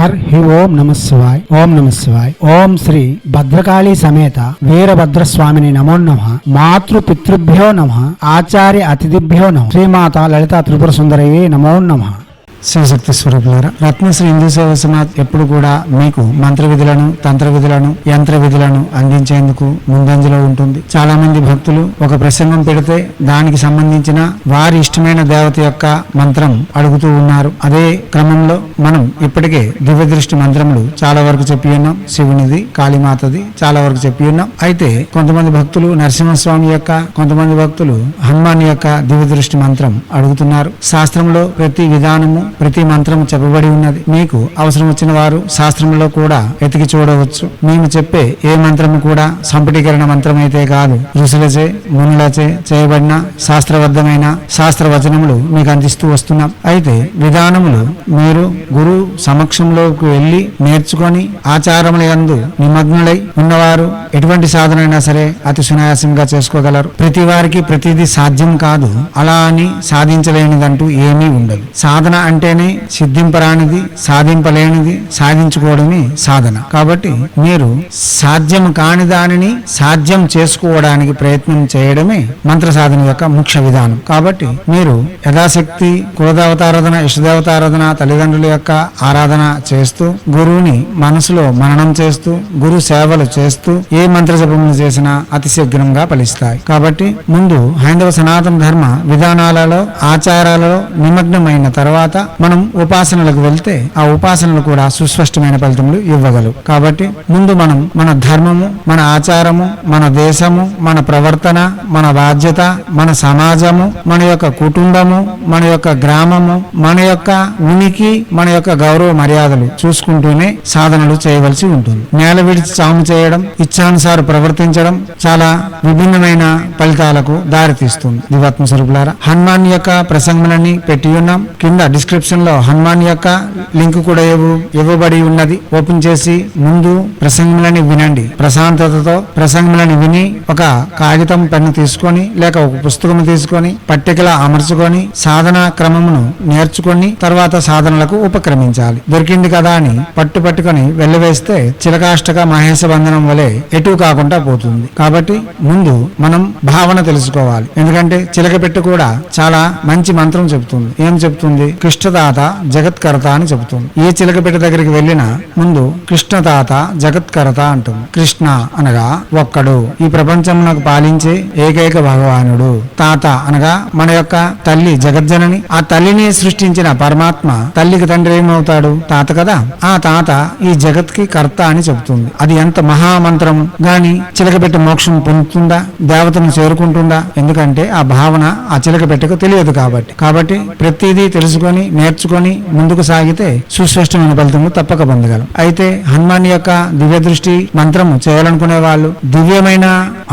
హి ఓం నమ శివాయ్. ఓం నమ శివాయ్. ఓం శ్రీ భద్రకాళీ సమేత వీరభద్రస్వామిని నమో నమః. మాతృ పితృభ్యో నమః. ఆచార్య అతిథిభ్యో నమః. శ్రీమాత లలితా త్రిపుర సుందరయే నమో నమః. శివశక్తి స్వరూపులారా, రత్నశ్రీ హిందూ సేవా సమాజ్ ఎప్పుడు కూడా మీకు మంత్ర విధులను, తంత్ర విధులను, యంత్ర విధులను అందించేందుకు ముందంజలో ఉంటుంది. చాలా మంది భక్తులు ఒక ప్రసంగం పెడితే దానికి సంబంధించిన వారి ఇష్టమైన దేవత యొక్క మంత్రం అడుగుతూ ఉన్నారు. అదే క్రమంలో మనం ఇప్పటికే దివ్య దృష్టి మంత్రములు చాలా వరకు చెప్పి ఉన్నాం. శివునిది, కాళీమాతది చాలా వరకు చెప్పి ఉన్నాం. అయితే కొంతమంది భక్తులు నరసింహస్వామి యొక్క, కొంతమంది భక్తులు హనుమాన్ యొక్క దివ్య దృష్టి మంత్రం అడుగుతున్నారు. శాస్త్రంలో ప్రతి విధానము, ప్రతి మంత్రం చెప్పబడి ఉన్నది. మీకు అవసరం వచ్చిన వారు శాస్త్రంలో కూడా వెతికి చూడవచ్చు. మేము చెప్పే ఏ మంత్రము కూడా సంపుటీకరణ మంత్రం అయితే కాదు. ఋషులచే, మునులచే చేయబడిన శాస్త్రబద్ధమైన శాస్త్రవచనములు మీకు అందిస్తూ వస్తున్నాం. అయితే విధానములు మీరు గురు సమక్షంలోకి వెళ్లి నేర్చుకొని ఆచారముల యందు నిమగ్నులై ఉన్నవారు ఎటువంటి సాధన అయినా సరే అతి సునాయాసంగా చేసుకోగలరు. ప్రతి వారికి ప్రతిదీ సాధ్యం కాదు. అలా అని సాధించలేనిదంటూ ఏమీ ఉండదు. సాధన అంటేనే సిద్ధింపరానిది, సాధింపలేనిది, సాధించుకోవడమే సాధన. కాబట్టి మీరు సాధ్యం కాని దానిని సాధ్యం చేసుకోవడానికి ప్రయత్నం చేయడమే మంత్ర సాధన యొక్క ముఖ్య విధానం. కాబట్టి మీరు యథాశక్తి కులదేవతారాధన, ఇష్టదేవతారాధన, తల్లిదండ్రుల యొక్క ఆరాధన చేస్తూ, గురువుని మనసులో మననం చేస్తూ, గురు సేవలు చేస్తూ ఏ మంత్ర జపములు చేసినా అతి శీఘ్రంగా ఫలిస్తాయి. కాబట్టి ముందు హైందవ సనాతన ధర్మ విధానాలలో, ఆచారాలలో నిమగ్నమైన తర్వాత మనం ఉపాసనలకు వెళ్తే ఆ ఉపాసనలు కూడా సుస్పష్టమైన ఫలితములు ఇవ్వగలవు. కాబట్టి ముందు మనం మన ధర్మము, మన ఆచారము, మన దేశము, మన ప్రవర్తన, మన బాధ్యత, మన సమాజము, మన యొక్క కుటుంబము, మన యొక్క గ్రామము, మన యొక్క ఉనికి, మన యొక్క గౌరవ మర్యాదలు చూసుకుంటూనే సాధనలు చేయవలసి ఉంటుంది. నేల విడిచి చాము చేయడం, ఇచ్ఛానుసార ప్రవర్తించడం చాలా విభిన్నమైన ఫలితాలకు దారితీస్తుంది. దివాత్మ స్వరూపులారా, హనుమాన్ యొక్క ప్రసంగములన్నీ పెట్టి ఉన్నాం. కింద డిస్క్రిప్షన్ లో హనుమాన్ యొక్క లింక్ కూడా ఇవ్వబడి ఉన్నది. ఓపెన్ చేసి ముందు ప్రసంగములని వినండి. ప్రశాంతతతో ప్రసంగములని విని ఒక కాగితం, పెన్ను తీసుకొని లేక ఒక పుస్తకం తీసుకొని పట్టికలా అమర్చుకొని సాధనా క్రమమును నేర్చుకొని తర్వాత సాధనలకు ఉపక్రమించాలి. దొరికింది కదా అని పట్టుకొని వెళ్ళవేస్తే చిలకాష్టక మహేశ బంధనం వలె ఎటు కాకుండా పోతుంది. కాబట్టి ముందు మనం భావన తెలుసుకోవాలి. ఎందుకంటే చిలక పెట్టు కూడా చాలా మంచి మంత్రం చెబుతుంది. ఏం చెప్తుంది? కృష్ణతాత జగత్కర్త అని చెబుతుంది. ఏ చిలకపెట్ట దగ్గరికి వెళ్ళినా ముందు కృష్ణతాత జగత్కర్త అంటుంది. కృష్ణ అనగా ఒక్కడు, ఈ ప్రపంచమునకు పాలించే ఏకైక భగవానుడు. తాత అనగా మన యొక్క తల్లి జగజ్జనని, ఆ తల్లిని సృష్టించిన పరమాత్మ. తల్లికి తండ్రి ఏమవుతాడు? తాత కదా. ఆ తాత ఈ జగత్కి కర్త అని చెబుతుంది. అది ఎంత మహామంత్రం గాని చిలకపెట్ట మోక్షం పొందుతుందా? దేవతను చేరుకుంటుందా? ఎందుకంటే ఆ భావన ఆ చిలకపెట్టకు తెలియదు కాబట్టి ప్రతిదీ తెలుసుకొని నేర్చుకొని ముందుకు సాగితే సుస్పష్టమైన ఫలితము తప్పక పొందగలం. అయితే హనుమాన్ యొక్క దివ్య దృష్టి మంత్రము చేయాలనుకునే వాళ్ళు దివ్యమైన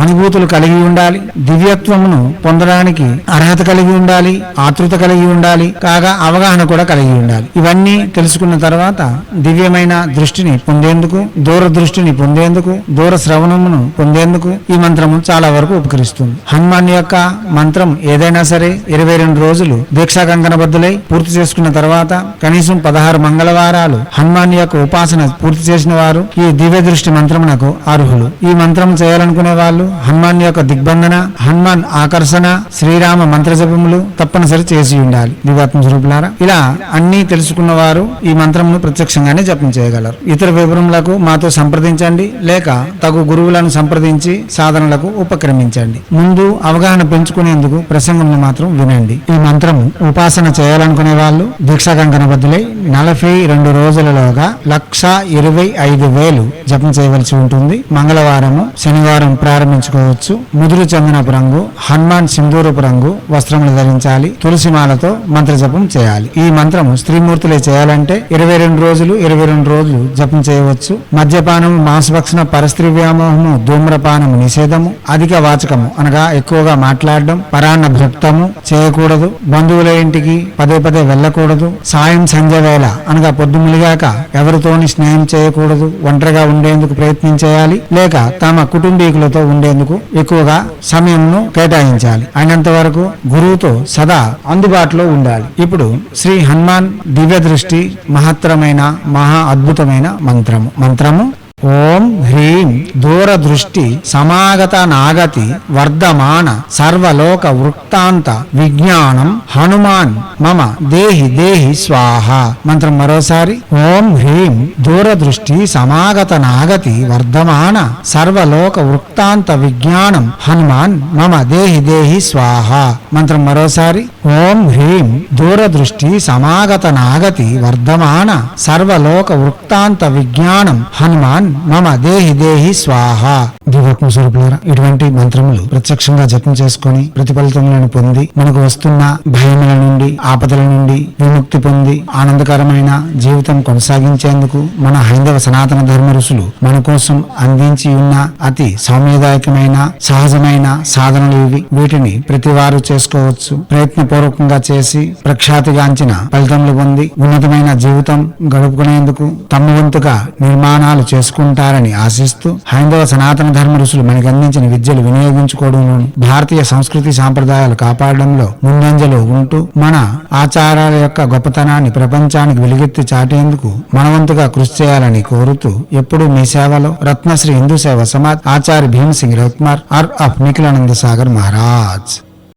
అనుభూతులు కలిగి ఉండాలి. దివ్యత్వమును పొందడానికి అర్హత కలిగి ఉండాలి, ఆతృత కలిగి ఉండాలి, కాగా అవగాహన కూడా కలిగి ఉండాలి. ఇవన్నీ తెలుసుకున్న తర్వాత దివ్యమైన దృష్టిని పొందేందుకు, దూర దృష్టిని పొందేందుకు, దూర శ్రవణమును పొందేందుకు ఈ మంత్రము చాలా వరకు ఉపకరిస్తుంది. హనుమాన్ యొక్క మంత్రం ఏదైనా సరే 22 రోజులు దీక్షా కంకణబద్ధులై పూర్తి చేసుకున్న తర్వాత కనీసం 16 మంగళవారాలు హనుమాన్ యొక్క ఉపాసన పూర్తి చేసిన వారు ఈ దివ్య దృష్టి మంత్రమునకు అర్హులు. ఈ మంత్రం చేయాలనుకునే వాళ్ళు హనుమాన్ యొక్క దిగ్బంధన, హనుమాన్ ఆకర్షణ, శ్రీరామ మంత్ర జపములు తప్పనిసరి చేసి ఉండాలి. దివాత్మ స్వరూపులారా, ఇలా అన్ని తెలుసుకున్న వారు ఈ మంత్రమును ప్రత్యక్షంగానే జపం చేయగలరు. ఇతర వివరములకు మాతో సంప్రదించండి, లేక తగు గురువులను సంప్రదించి సాధనలకు ఉపక్రమించండి. ముందు అవగాహన పెంచుకునేందుకు ప్రసంగంను మాత్రం వినండి. ఈ మంత్రము ఉపాసన చేయాలనుకునే వాళ్ళు దీక్షా కంకణబద్ధులై 42 రోజులలోగా 1,25,000 జపం చేయవలసి ఉంటుంది. మంగళవారము, శనివారం ప్రారంభించుకోవచ్చు. ముదురు చందనపు రంగు, హనుమాన్ సింధూరపు రంగు వస్త్రములు ధరించాలి. తులసిమాలతో మంత్ర జపం చేయాలి. ఈ మంత్రము స్త్రీమూర్తులే చేయాలంటే 22 రోజులు జపం చేయవచ్చు. మద్యపానము, మాంసభక్షణ, పరస్త్రీ వ్యామోహము, ధూమ్రపానము నిషేధము. అధిక వాచకము అనగా ఎక్కువగా మాట్లాడడం, పరాన్న భక్తము చేయకూడదు. బంధువుల ఇంటికి పదే వెళ్ళకూడదు. వెళ్ళకూడదు. సాయం సంధ్య వేళ అనగా పొద్దుములిగాక ఎవరితోని స్నేహం చేయకూడదు. ఒంటరిగా ఉండేందుకు ప్రయత్నం చేయాలి, లేక తమ కుటుంబీకులతో ఉండేందుకు ఎక్కువగా సమయంను కేటాయించాలి. అయినంత వరకు గురువుతో సదా అందుబాటులో ఉండాలి. ఇప్పుడు శ్రీ హనుమాన్ దివ్య దృష్టి మహత్తరమైన మహా అద్భుతమైన మంత్రము ఓం హ్రీం దూరదృష్టి సమాగత నాగతి వర్ధమాన సర్వలోక వృత్తాంత విజ్ఞానం హనుమాన్ మమ దేహి దేహి స్వాహ. మంత్రం మరోసారి ఓం హ్రీం దూరదృష్టి సమాగత నాగతి వర్ధమాన సర్వలోక వృత్తాంత విజ్ఞానం హనుమాన్ మమ దేహి దేహి స్వాహ. మంత్రం మరోసారి ఓం హ్రీం దూరదృష్టి సమాగత నాగతి వర్ధమాన సర్వలోక వృత్తాంత విజ్ఞానం హనుమాన్ మమ దేహి దేహి స్వాహ. దివాత్మ స్వరూపులారా, ఇటువంటి మంత్రములు ప్రత్యక్షంగా జపం చేసుకుని ప్రతిఫలితములను పొంది మనకు వస్తున్న భయముల నుండి ఆపదల నుండి విముక్తి పొంది ఆనందకరమైన జీవితం కొనసాగించేందుకు మన హైందవ సనాతన ధర్మ ఋషులు మన కోసం అందించి ఉన్న అతి సౌమ్యదాయకమైన సహజమైన సాధనలు ఇవి. వీటిని ప్రతివారు చేసుకోవచ్చు. ప్రయత్నపూర్వకంగా చేసి ప్రఖ్యాతిగాంచిన ఫలితములు పొంది ఉన్నతమైన జీవితం గడుపుకునేందుకు తమ వంతుగా నిర్మాణాలు చేసుకుంటారని ఆశిస్తూ హైందవ సనాతన ధర్మ ఋషులు మనకు అందించిన విద్యలు వినియోగించుకోవడంలోను భారతీయ సంస్కృతి సాంప్రదాయాలు కాపాడడంలో ముందంజలో ఉంటూ మన ఆచారాల యొక్క గొప్పతనాన్ని ప్రపంచానికి వెలుగెత్తి చాటేందుకు మనవంతుగా కృషి చేయాలని కోరుతూ ఎప్పుడూ మీ సేవలో రత్నశ్రీ హిందూ సేవ సమాజ్ ఆచార్య భీమ్ సింగ్ రత్మార్ ఆఫ్ నిఖిలానంద సాగర్ మహారాజ్.